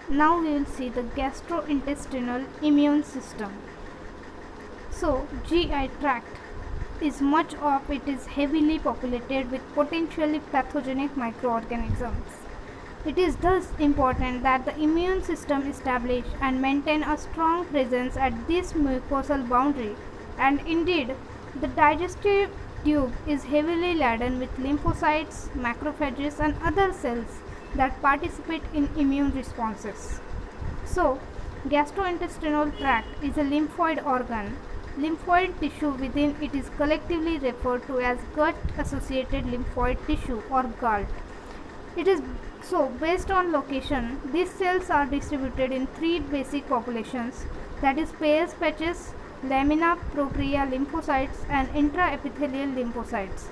Now we will see the gastrointestinal immune system. So, GI tract is much of it is heavily populated with potentially pathogenic microorganisms. It is thus important that the immune system establish and maintain a strong presence at this mucosal boundary, and indeed the digestive tube is heavily laden with lymphocytes, macrophages and other cells that participate in immune responses. So, gastrointestinal tract is a lymphoid organ. Lymphoid tissue within it is collectively referred to as gut associated lymphoid tissue or GALT. It is so based on location, these cells are distributed in three basic populations, that is Peyer's patches, lamina propria lymphocytes and intraepithelial lymphocytes.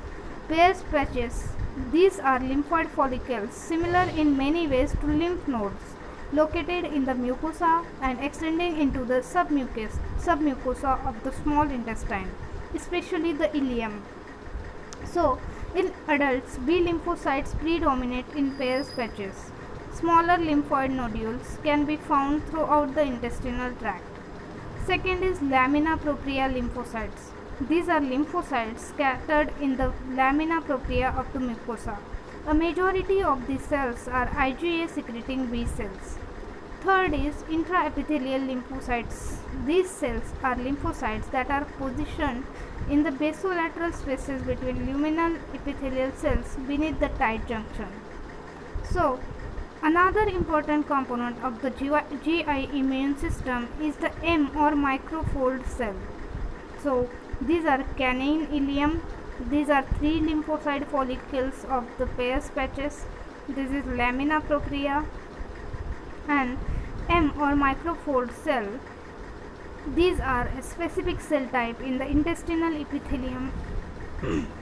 Peyer's patches, these are lymphoid follicles similar in many ways to lymph nodes located in the mucosa and extending into the submucosa of the small intestine, especially the ileum. So, in adults, B lymphocytes predominate in Peyer's patches. Smaller lymphoid nodules can be found throughout the intestinal tract. Second is lamina propria lymphocytes. These are lymphocytes scattered in the lamina propria of the mucosa. A majority of these cells are IgA secreting B cells. Third is intraepithelial lymphocytes. These cells are lymphocytes that are positioned in the basolateral spaces between luminal epithelial cells beneath the tight junction. So, another important component of the GI immune system is the M or microfold cell. So, these are canine ileum. These are three lymphocyte follicles of the Peyer's patches. This is lamina propria and M or microfold cell. These are a specific cell type in the intestinal epithelium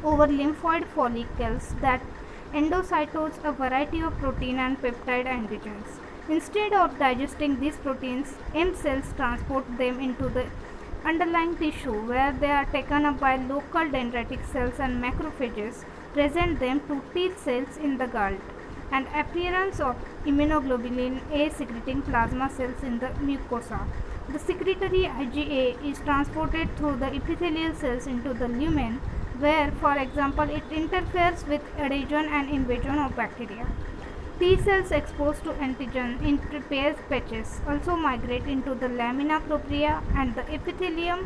over lymphoid follicles that endocytose a variety of protein and peptide antigens. Instead of digesting these proteins, M cells transport them into the underlying tissue where they are taken up by local dendritic cells and macrophages, present them to T cells in the gall, and appearance of immunoglobulin A secreting plasma cells in the mucosa. The secretory IgA is transported through the epithelial cells into the lumen where, for example, it interferes with adhesion and invasion of bacteria. T cells exposed to antigen in Peyer's patches also migrate into the lamina propria and the epithelium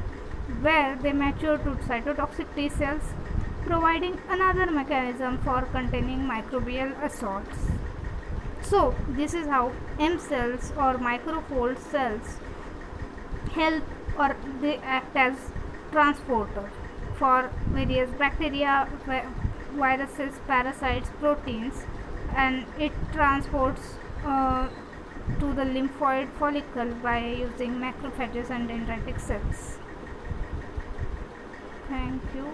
where they mature to cytotoxic T cells, providing another mechanism for containing microbial assaults. So, this is how M cells or microfold cells help or they act as transporter for various bacteria, viruses, parasites, proteins, and it transports to the lymphoid follicle by using macrophages and dendritic cells. Thank you.